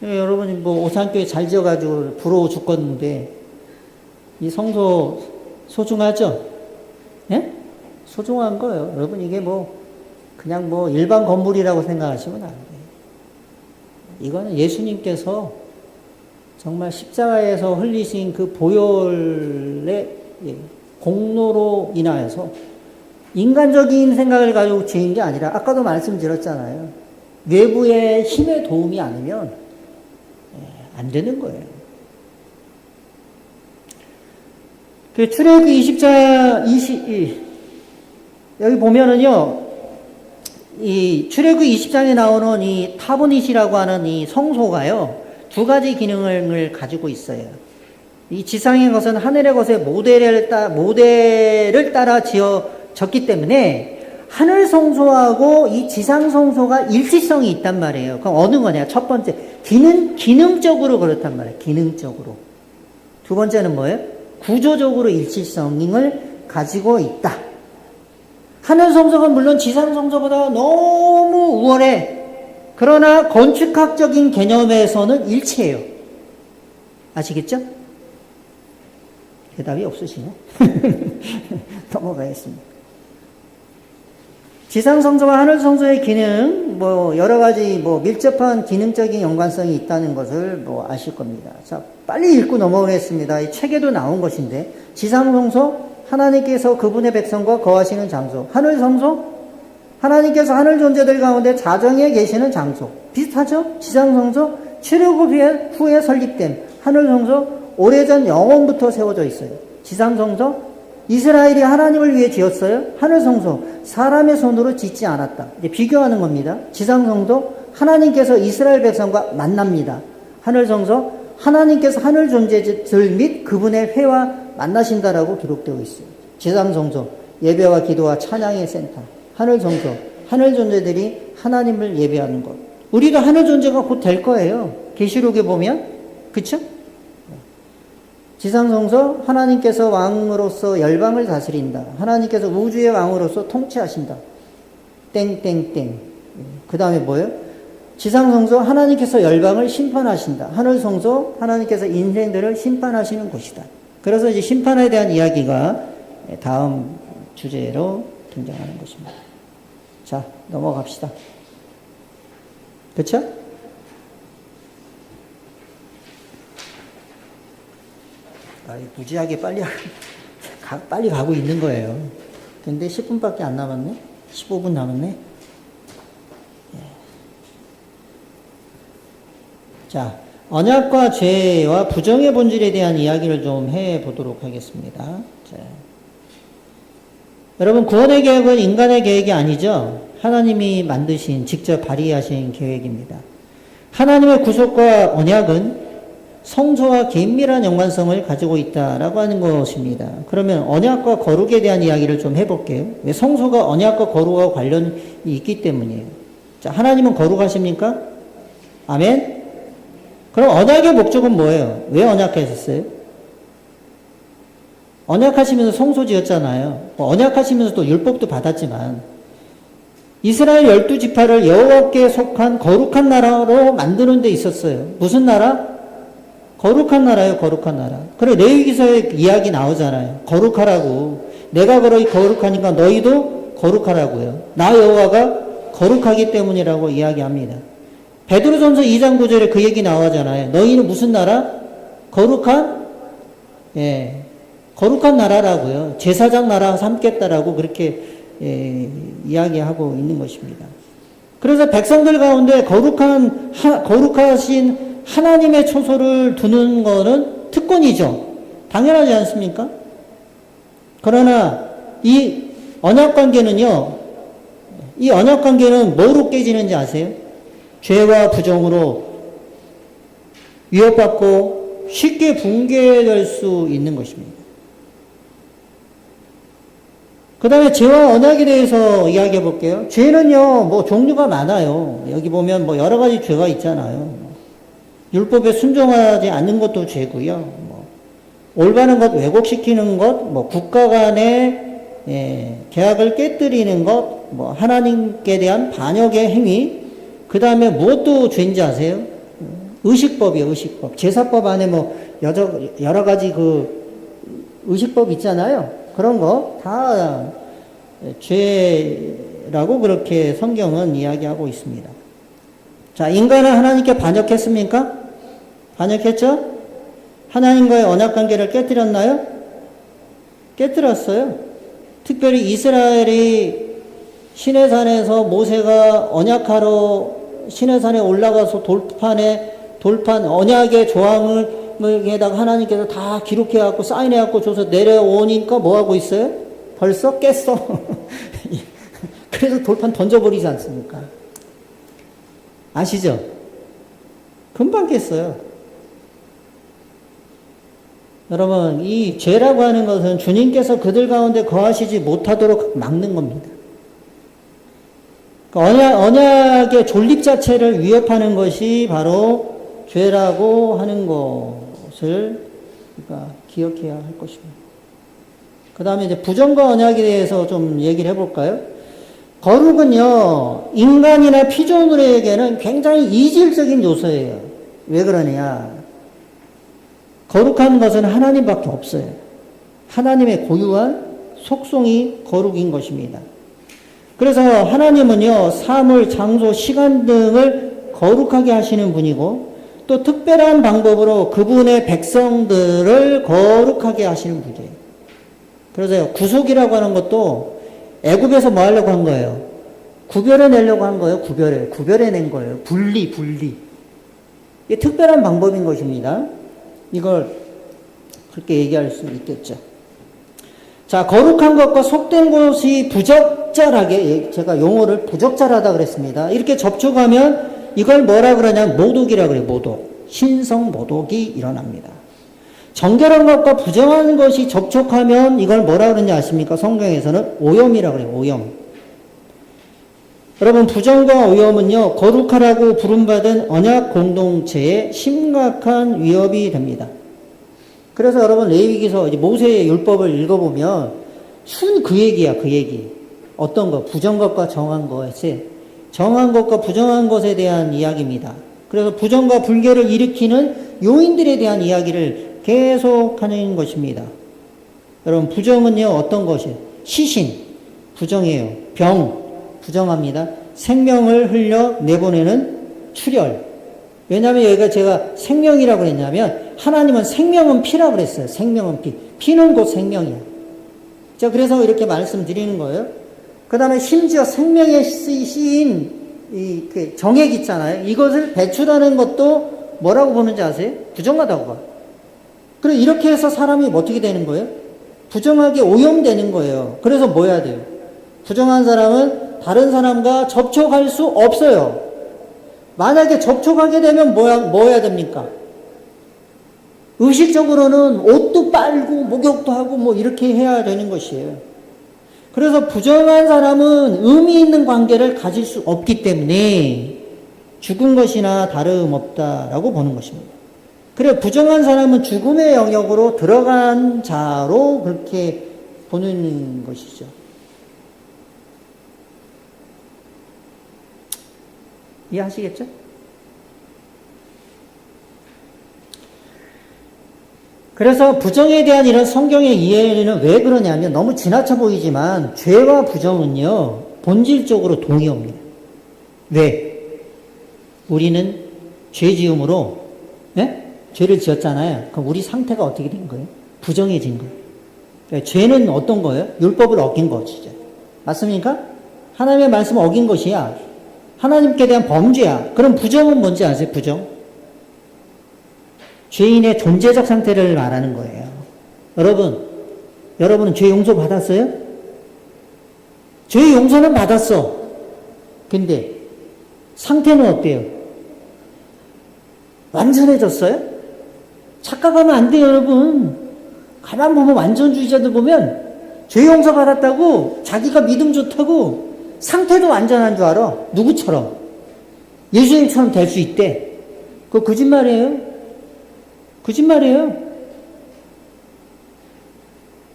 여러분이 뭐 오산교회 잘 지어가지고 부러워 죽겠는데 이 성소 소중하죠? 예? 소중한 거예요. 여러분 이게 뭐 그냥 뭐 일반 건물이라고 생각하시면 안 돼요. 이거는 예수님께서 정말 십자가에서 흘리신 그 보혈의 공로로 인하여서 인간적인 생각을 가지고 지은 게 아니라 아까도 말씀드렸잖아요. 외부의 힘의 도움이 아니면 안 되는 거예요. 그 출애굽기 20장 여기 보면은요. 이 출애굽기 20장에 나오는 이 타보닛이라고 하는 이 성소가요. 두 가지 기능을 가지고 있어요. 이 지상의 것은 하늘의 것의 모델을 따라 지어졌기 때문에 하늘 성소하고 이 지상 성소가 일치성이 있단 말이에요. 그럼 어느 거냐? 첫 번째, 기능적으로 그렇단 말이에요. 기능적으로. 두 번째는 뭐예요? 구조적으로 일치성을 가지고 있다. 하늘 성소가 물론 지상 성소보다 너무 우월해. 그러나 건축학적인 개념에서는 일치해요. 아시겠죠? 대답이 없으시네. 넘어가겠습니다. 지상 성소와 하늘 성소의 기능, 여러 가지 밀접한 기능적인 연관성이 있다는 것을 아실 겁니다. 자, 빨리 읽고 넘어가겠습니다. 이 책에도 나온 것인데, 지상 성소, 하나님께서 그분의 백성과 거하시는 장소. 하늘 성소, 하나님께서 하늘 존재들 가운데 자정에 계시는 장소. 비슷하죠? 지상 성소, 출애굽 후에 설립된 하늘 성소, 오래전 영원부터 세워져 있어요. 지상 성소, 이스라엘이 하나님을 위해 지었어요. 하늘 성소, 사람의 손으로 짓지 않았다. 이제 비교하는 겁니다. 지상 성소, 하나님께서 이스라엘 백성과 만납니다. 하늘 성소, 하나님께서 하늘 존재들 및 그분의 회와 만나신다라고 기록되어 있어요. 지상 성소, 예배와 기도와 찬양의 센터. 하늘 성소, 하늘 존재들이 하나님을 예배하는 것. 우리도 하늘 존재가 곧 될 거예요. 계시록에 보면, 그쵸? 지상 성소, 하나님께서 왕으로서 열방을 다스린다. 하나님께서 우주의 왕으로서 통치하신다. 땡땡땡. 그 다음에 뭐예요? 지상 성소, 하나님께서 열방을 심판하신다. 하늘 성소, 하나님께서 인생들을 심판하시는 곳이다. 그래서 이제 심판에 대한 이야기가 다음 주제로 등장하는 것입니다. 자, 넘어갑시다. 그쵸? 무지하게 빨리 가고 있는 거예요. 근데 10분밖에 안 남았네? 15분 남았네? 자, 언약과 죄와 부정의 본질에 대한 이야기를 좀 해보도록 하겠습니다. 자, 여러분, 구원의 계획은 인간의 계획이 아니죠. 하나님이 만드신, 직접 발의하신 계획입니다. 하나님의 구속과 언약은 성소와 긴밀한 연관성을 가지고 있다라고 하는 것입니다. 그러면 언약과 거룩에 대한 이야기를 좀 해볼게요. 왜 성소가 언약과 거룩과 관련이 있기 때문이에요. 자, 하나님은 거룩하십니까? 아멘? 그럼 언약의 목적은 뭐예요? 왜 언약하셨어요? 언약하시면서 성소 지었잖아요. 언약하시면서 또 율법도 받았지만 이스라엘 12지파를 여호와께 속한 거룩한 나라로 만드는 데 있었어요. 무슨 나라? 거룩한 나라예요. 거룩한 나라. 그래 레위기서에 이야기 나오잖아요. 거룩하라고. 내가 거룩하니까 너희도 거룩하라고요. 나 여호와가 거룩하기 때문이라고 이야기합니다. 베드로전서 2장 9절에 그 얘기 나오잖아요. 너희는 무슨 나라? 거룩한 나라라고요. 제사장 나라 삼겠다라고 그렇게 이야기하고 있는 것입니다. 그래서 백성들 가운데 거룩하신 하나님의 초소를 두는 거는 특권이죠. 당연하지 않습니까? 그러나 이 언약관계는요, 이 언약관계는 뭐로 깨지는지 아세요? 죄와 부정으로 위협받고 쉽게 붕괴될 수 있는 것입니다. 그 다음에 죄와 언약에 대해서 이야기해 볼게요. 죄는요, 뭐 종류가 많아요. 여기 보면 뭐 여러 가지 죄가 있잖아요. 율법에 순종하지 않는 것도 죄고요. 뭐 올바른 것 왜곡시키는 것, 뭐 국가 간의 계약을 깨뜨리는 것, 뭐 하나님께 대한 반역의 행위, 그 다음에 무엇도 죄인지 아세요? 의식법이에요, 의식법. 제사법 안에 뭐 여러 가지 그 의식법 있잖아요. 그런 거 다 죄라고 그렇게 성경은 이야기하고 있습니다. 자, 인간은 하나님께 반역했습니까? 반역했죠? 하나님과의 언약관계를 깨뜨렸나요? 깨뜨렸어요. 특별히 이스라엘이 시내산에서 모세가 언약하러 시내산에 올라가서 돌판 언약의 조항에다가 하나님께서 다 기록해갖고 사인해갖고 줘서 내려오니까 뭐하고 있어요? 벌써 깼어. 그래서 돌판 던져버리지 않습니까? 아시죠? 금방 깼어요. 여러분, 이 죄라고 하는 것은 주님께서 그들 가운데 거하시지 못하도록 막는 겁니다. 언약의 존립 자체를 위협하는 것이 바로 죄라고 하는 것을 우리가 기억해야 할 것입니다. 그 다음에 이제 부정과 언약에 대해서 좀 얘기를 해볼까요? 거룩은요, 인간이나 피조물에게는 굉장히 이질적인 요소예요. 왜 그러냐? 거룩한 것은 하나님밖에 없어요. 하나님의 고유한 속성이 거룩인 것입니다. 그래서 하나님은요, 사물, 장소, 시간 등을 거룩하게 하시는 분이고, 또 특별한 방법으로 그분의 백성들을 거룩하게 하시는 분이에요. 그래서 구속이라고 하는 것도 애굽에서 뭐 하려고 한 거예요? 구별해내려고 한 거예요. 구별해낸 거예요. 분리. 이게 특별한 방법인 것입니다. 이걸 그렇게 얘기할 수 있겠죠. 자, 거룩한 것과 속된 것이 부적절하게, 제가 용어를 부적절하다 그랬습니다. 이렇게 접촉하면 이걸 뭐라 그러냐면 모독이라 그래요. 모독. 신성 모독이 일어납니다. 정결한 것과 부정한 것이 접촉하면 이걸 뭐라 그러는지 아십니까? 성경에서는 오염이라 그래요. 오염. 여러분, 부정과 오염은요, 거룩하라고 부름받은 언약 공동체에 심각한 위협이 됩니다. 그래서 여러분, 레위기서 모세의 율법을 읽어보면 순 그 얘기야, 그 얘기. 어떤 것, 부정 것과 정한 것에, 정한 것과 부정한 것에 대한 이야기입니다. 그래서 부정과 불결을 일으키는 요인들에 대한 이야기를 계속하는 것입니다. 여러분, 부정은요, 어떤 것이에요? 시신, 부정이에요. 병, 부정합니다. 생명을 흘려 내보내는 출혈. 왜냐하면 여기가 제가 생명이라고 그랬냐면, 하나님은 생명은 피라고 그랬어요. 생명은 피. 피는 곧 생명이야. 자, 그래서 이렇게 말씀드리는 거예요. 그 다음에 심지어 생명에 쓰인 그 정액 있잖아요. 이것을 배출하는 것도 뭐라고 보는지 아세요? 부정하다고 봐요. 그래서 이렇게 해서 사람이 어떻게 되는 거예요? 부정하게 오염되는 거예요. 그래서 뭐 해야 돼요? 부정한 사람은 다른 사람과 접촉할 수 없어요. 만약에 접촉하게 되면 뭐 해야 됩니까? 의식적으로는 옷도 빨고 목욕도 하고 뭐 이렇게 해야 되는 것이에요. 그래서 부정한 사람은 의미 있는 관계를 가질 수 없기 때문에 죽은 것이나 다름없다라고 보는 것입니다. 그래, 부정한 사람은 죽음의 영역으로 들어간 자로 그렇게 보는 것이죠. 이해하시겠죠? 그래서 부정에 대한 이런 성경의 이해는 왜 그러냐면 너무 지나쳐 보이지만 죄와 부정은요, 본질적으로 동의합니다. 왜? 우리는 죄 지음으로, 예? 죄를 지었잖아요. 그럼 우리 상태가 어떻게 된 거예요? 부정해진 거예요. 그러니까 죄는 어떤 거예요? 율법을 어긴 것이죠. 맞습니까? 하나님의 말씀을 어긴 것이야. 하나님께 대한 범죄야. 그럼 부정은 뭔지 아세요? 부정? 죄인의 존재적 상태를 말하는 거예요. 여러분은 죄 용서 받았어요? 죄 용서는 받았어. 근데 상태는 어때요? 완전해졌어요? 착각하면 안 돼요, 여러분. 가만 보면 완전주의자들 보면 죄 용서 받았다고 자기가 믿음 좋다고 상태도 완전한 줄 알아. 누구처럼? 예수님처럼 될 수 있대. 그거 거짓말이에요. 거짓말이에요.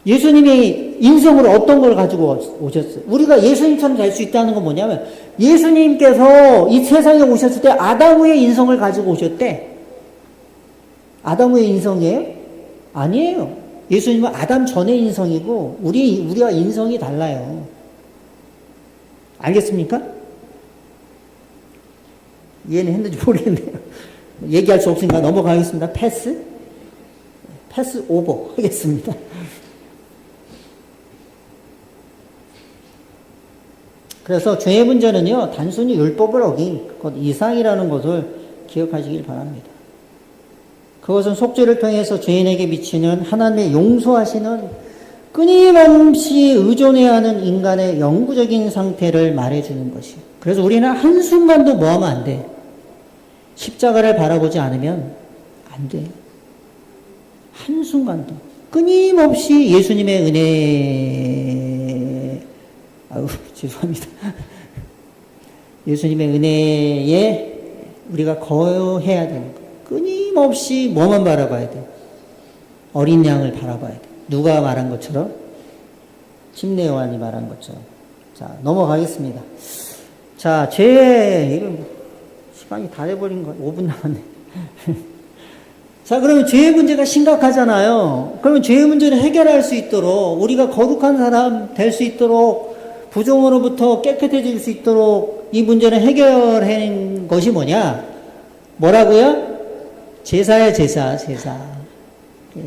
예수님이 인성으로 어떤 걸 가지고 오셨어요? 우리가 예수님처럼 될 수 있다는 건 뭐냐면 예수님께서 이 세상에 오셨을 때 아담의 인성을 가지고 오셨대. 아담의 인성이에요? 아니에요. 예수님은 아담 전의 인성이고 우리와 인성이 달라요. 알겠습니까? 이해는 했는지 모르겠네요. 얘기할 수 없으니까 넘어가겠습니다. 패스 오버 하겠습니다. 그래서 죄의 문제는요, 단순히 율법을 어긴 것 이상이라는 것을 기억하시길 바랍니다. 그것은 속죄를 통해서 죄인에게 미치는 하나님의 용서하시는 끊임없이 의존해야 하는 인간의 영구적인 상태를 말해주는 것이에요. 그래서 우리는 한순간도 뭐 하면 안 돼? 십자가를 바라보지 않으면 안 돼. 한순간도. 끊임없이 예수님의 은혜, 죄송합니다. 예수님의 은혜에 우리가 거해야 되는 거. 끊임없이 뭐만 바라봐야 돼? 어린 양을 바라봐야 돼. 누가 말한 것처럼? 침례 요한이 말한 것처럼. 자, 넘어가겠습니다. 자, 시간이 다 돼버린 거, 5분 남았네. 자, 그러면 죄의 문제가 심각하잖아요. 그러면 죄의 문제를 해결할 수 있도록, 우리가 거룩한 사람 될 수 있도록, 부정으로부터 깨끗해질 수 있도록 이 문제를 해결하는 것이 뭐냐? 뭐라고요? 제사야, 제사.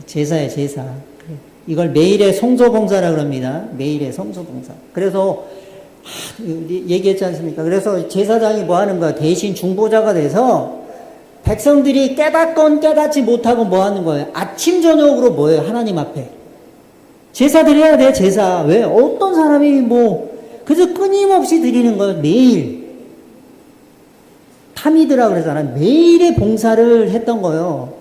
제사야, 제사. 이걸 매일의 성소봉사라 그럽니다. 매일의 성소봉사. 그래서 얘기했지 않습니까? 그래서 제사장이 뭐 하는 거야? 대신 중보자가 돼서 백성들이 깨닫건 깨닫지 못하고 뭐 하는 거예요? 아침 저녁으로 뭐예요? 하나님 앞에 제사 드려야 돼. 제사. 왜? 어떤 사람이 그래서 끊임없이 드리는 거예요. 매일. 타미드라 그러잖아요. 매일의 봉사를 했던 거예요.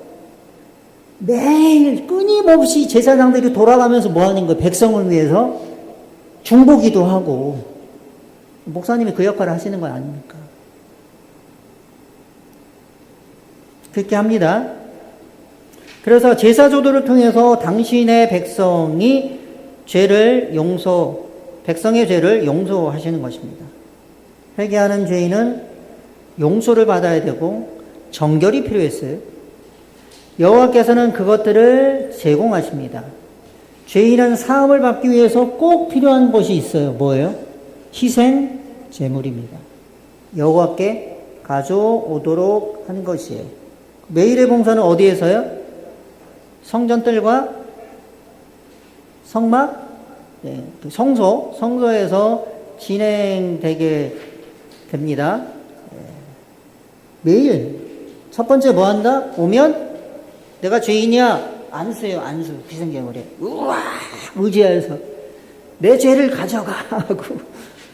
매일 끊임없이 제사장들이 돌아가면서 뭐 하는 거예요? 백성을 위해서 중보기도 하고. 목사님이 그 역할을 하시는 거 아닙니까? 그렇게 합니다. 그래서 제사조도를 통해서 당신의 백성의 죄를 용서하시는 것입니다. 회개하는 죄인은 용서를 받아야 되고 정결이 필요했어요. 여호와께서는 그것들을 제공하십니다. 죄인은 사함을 받기 위해서 꼭 필요한 것이 있어요. 뭐예요? 희생 제물입니다. 여호와께 가져오도록 하는 것이에요. 매일의 봉사는 어디에서요? 성전들과 성막, 네, 성소에서 진행되게 됩니다. 매일 첫 번째 뭐 한다? 오면 내가 죄인이야. 안수예요. 안수. 비생제물에 우와 의지하여서 내 죄를 가져가 하고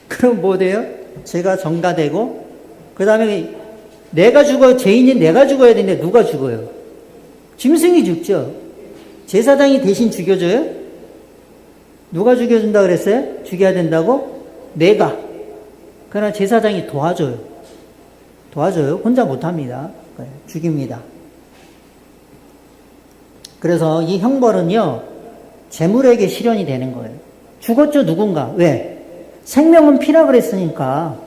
그럼 뭐 돼요? 죄가 전가되고 그 다음에 내가 죽어요. 죄인인 내가 죽어야 되는데 누가 죽어요? 짐승이 죽죠. 제사장이 대신 죽여줘요? 누가 죽여준다 그랬어요? 죽여야 된다고? 내가. 그러나 제사장이 도와줘요. 혼자 못합니다. 죽입니다. 그래서 이 형벌은요, 재물에게 실현이 되는 거예요. 죽었죠, 누군가. 왜? 생명은 피라 그랬으니까.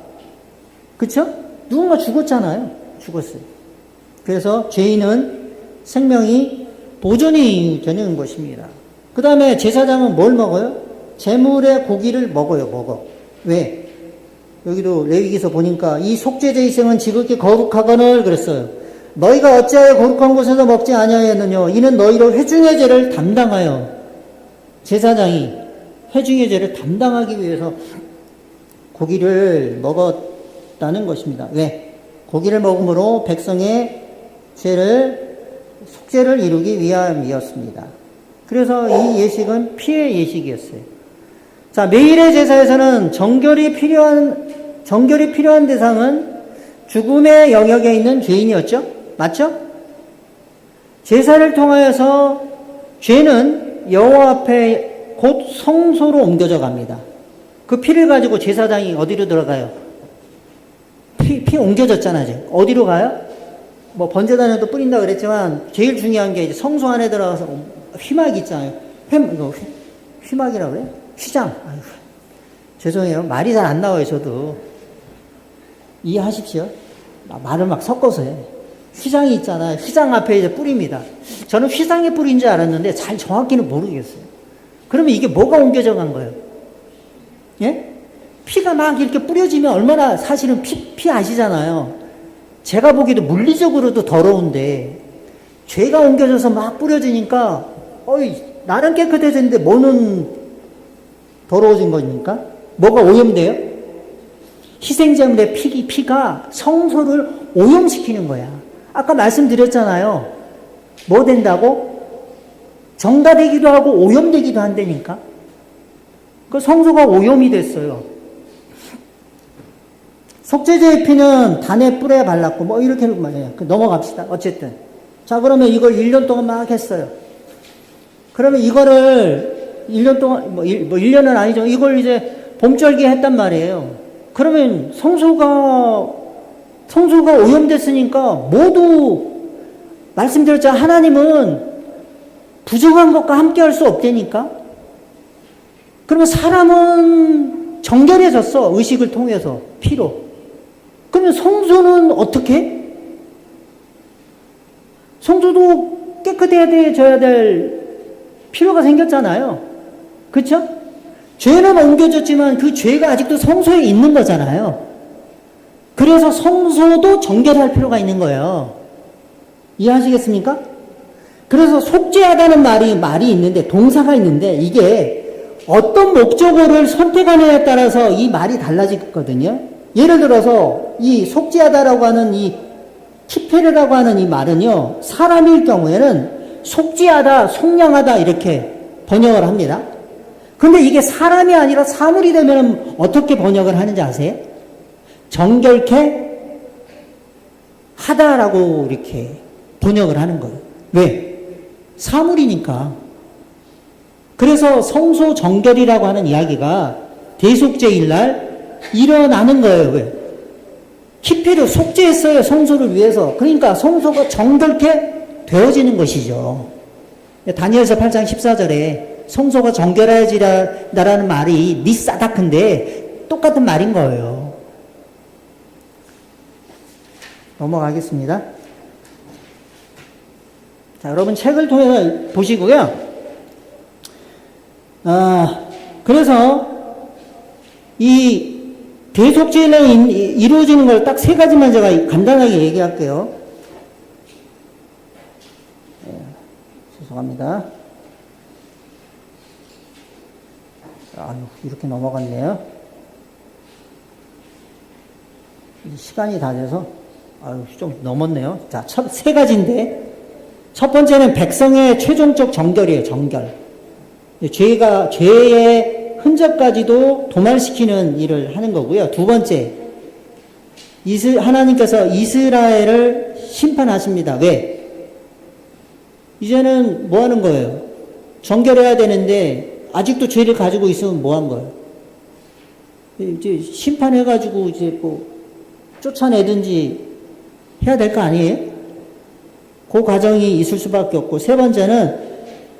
그쵸? 누군가 죽었잖아요. 죽었어요. 그래서 죄인은 생명이 보존이 되는 것입니다. 그 다음에 제사장은 뭘 먹어요? 재물의 고기를 먹어. 왜? 여기도 레위기서 보니까 이 속죄제 희생은 지극히 거룩하거늘 그랬어요. 너희가 어찌하여 거룩한 곳에서 먹지 아니하였느냐? 이는 너희로 회중의 죄를 담당하여 제사장이 회중의 죄를 담당하기 위해서 고기를 먹었다는 것입니다. 왜? 고기를 먹음으로 백성의 속죄를 이루기 위함이었습니다. 그래서 이 예식은 피의 예식이었어요. 자, 매일의 제사에서는 정결이 필요한 대상은 죽음의 영역에 있는 죄인이었죠? 맞죠? 제사를 통하여서 죄는 여호와 앞에 곧 성소로 옮겨져 갑니다. 그 피를 가지고 제사장이 어디로 들어가요? 피 옮겨졌잖아요. 이제. 어디로 가요? 뭐 번제단에도 뿌린다 그랬지만 제일 중요한 게 이제 성소 안에 들어가서 휘막 있잖아요. 휘막이라고 그래요? 휘장. 아유, 죄송해요. 말이 잘 안 나와요. 저도. 이해하십시오. 말을 막 섞어서 해. 휘장이 있잖아요. 휘장 앞에 이제 뿌립니다. 저는 휘장에 뿌린 줄 알았는데 잘 정확히는 모르겠어요. 그러면 이게 뭐가 옮겨져 간 거예요? 예? 피가 막 이렇게 뿌려지면 얼마나 사실은 피 아시잖아요. 제가 보기에도 물리적으로도 더러운데 죄가 옮겨져서 막 뿌려지니까 나는 깨끗해졌는데 뭐는 더러워진 거니까? 뭐가 오염돼요? 희생제물의 피가 성소를 오염시키는 거야. 아까 말씀드렸잖아요. 뭐 된다고? 정가되기도 하고 오염되기도 한다니까. 그 성소가 오염이 됐어요. 속죄제의 피는 단의 뿔에 발랐고 뭐 이렇게 말해요. 넘어갑시다. 어쨌든. 자, 그러면 이걸 1년 동안 막 했어요. 그러면 이거를 1년 동안, 1년은 아니죠. 이걸 이제 봄절기에 했단 말이에요. 그러면 성소가 오염됐으니까 모두 말씀드렸잖아요. 하나님은 부정한 것과 함께 할 수 없다니까. 그러면 사람은 정결해졌어. 의식을 통해서 피로. 그러면 성소는 어떻게? 성소도 깨끗해져야 될 필요가 생겼잖아요. 그렇죠? 죄는 옮겨졌지만 그 죄가 아직도 성소에 있는 거잖아요. 그래서 성소도 정결할 필요가 있는 거예요. 이해하시겠습니까? 그래서 속죄하다는 말이 있는데, 동사가 있는데, 이게 어떤 목적어를 선택하느냐에 따라서 이 말이 달라지거든요. 예를 들어서 이 속죄하다라고 하는 이 키페르라고 하는 이 말은요, 사람일 경우에는 속죄하다, 속량하다 이렇게 번역을 합니다. 근데 이게 사람이 아니라 사물이 되면 어떻게 번역을 하는지 아세요? 정결케 하다라고 이렇게 번역을 하는 거예요. 왜? 사물이니까. 그래서 성소 정결이라고 하는 이야기가 대속죄일 날 일어나는 거예요. 왜? 키페르 속죄했어요. 성소를 위해서. 그러니까 성소가 정결케 되어지는 것이죠. 다니엘서 8장 14절에 성소가 정결해지라는 말이 니사다크인데 똑같은 말인 거예요. 넘어가겠습니다. 자, 여러분 책을 통해서 보시고요. 그래서 이 대속죄는 이루어지는 걸 딱 세 가지만 제가 간단하게 얘기할게요. 죄송합니다. 아유, 이렇게 넘어갔네요. 시간이 다 돼서, 아유, 좀 넘었네요. 자, 세 가지인데, 첫 번째는 백성의 최종적 정결이에요, 정결. 죄의 흔적까지도 도말시키는 일을 하는 거고요. 두 번째, 하나님께서 이스라엘을 심판하십니다. 왜? 이제는 뭐 하는 거예요? 정결해야 되는데, 아직도 죄를 가지고 있으면 뭐 한 거예요? 이제 심판해가지고 이제 뭐 쫓아내든지 해야 될 거 아니에요? 그 과정이 있을 수밖에 없고, 세 번째는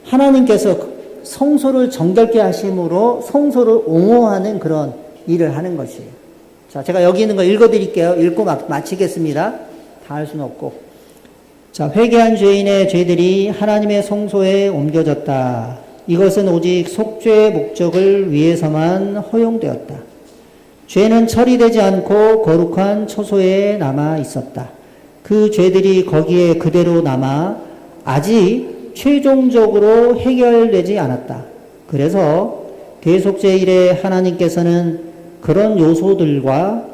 하나님께서 성소를 정결케 하심으로 성소를 옹호하는 그런 일을 하는 것이에요. 자, 제가 여기 있는 거 읽어드릴게요. 읽고 마치겠습니다. 다 할 수는 없고. 자, 회개한 죄인의 죄들이 하나님의 성소에 옮겨졌다. 이것은 오직 속죄의 목적을 위해서만 허용되었다. 죄는 처리되지 않고 거룩한 처소에 남아 있었다. 그 죄들이 거기에 그대로 남아 아직 최종적으로 해결되지 않았다. 그래서 대속죄 이래 하나님께서는 그런 요소들과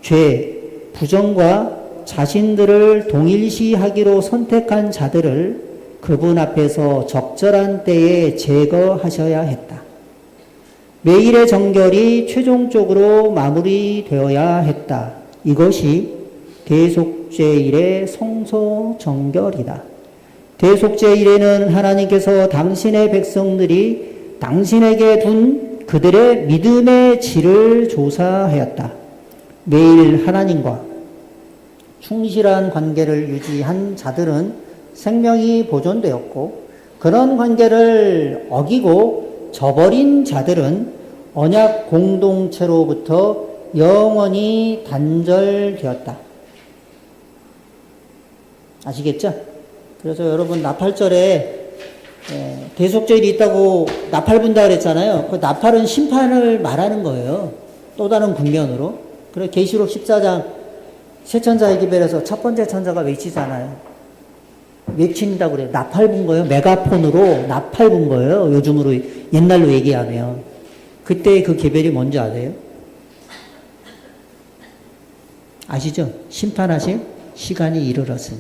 죄, 부정과 자신들을 동일시하기로 선택한 자들을 그분 앞에서 적절한 때에 제거하셔야 했다. 매일의 정결이 최종적으로 마무리되어야 했다. 이것이 대속죄일의 성소 정결이다. 대속죄일에는 하나님께서 당신의 백성들이 당신에게 둔 그들의 믿음의 질을 조사하였다. 매일 하나님과 충실한 관계를 유지한 자들은 생명이 보존되었고, 그런 관계를 어기고 저버린 자들은 언약 공동체로부터 영원히 단절되었다. 아시겠죠? 그래서 여러분 나팔절에 대속죄일이 있다고 나팔 분다 그랬잖아요. 그 나팔은 심판을 말하는 거예요. 또 다른 국면으로. 그래서 계시록 14장 세 천자의 기별에서 첫 번째 천자가 외치잖아요. 외친다고 그래요. 나팔 분 거예요. 메가폰으로 나팔 분 거예요. 요즘으로 옛날로 얘기하면. 그때 그 계별이 뭔지 아세요? 아시죠? 심판하실 시간이 이르렀으니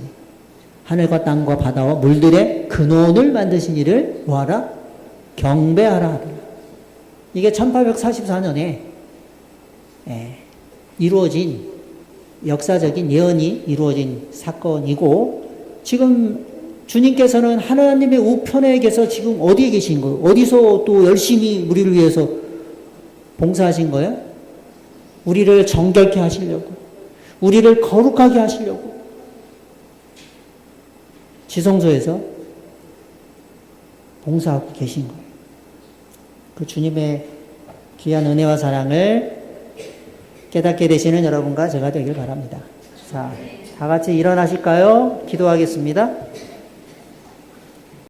하늘과 땅과 바다와 물들의 근원을 만드신 이를 뭐하라? 경배하라. 이게 1844년에 이루어진 역사적인 예언이 이루어진 사건이고, 지금 주님께서는 하나님의 우편에 계서 지금 어디에 계신 거예요? 어디서 또 열심히 우리를 위해서 봉사하신 거예요? 우리를 정결케 하시려고, 우리를 거룩하게 하시려고 지성소에서 봉사하고 계신 거예요. 그 주님의 귀한 은혜와 사랑을 깨닫게 되시는 여러분과 제가 되길 바랍니다. 자, 다 같이 일어나실까요? 기도하겠습니다.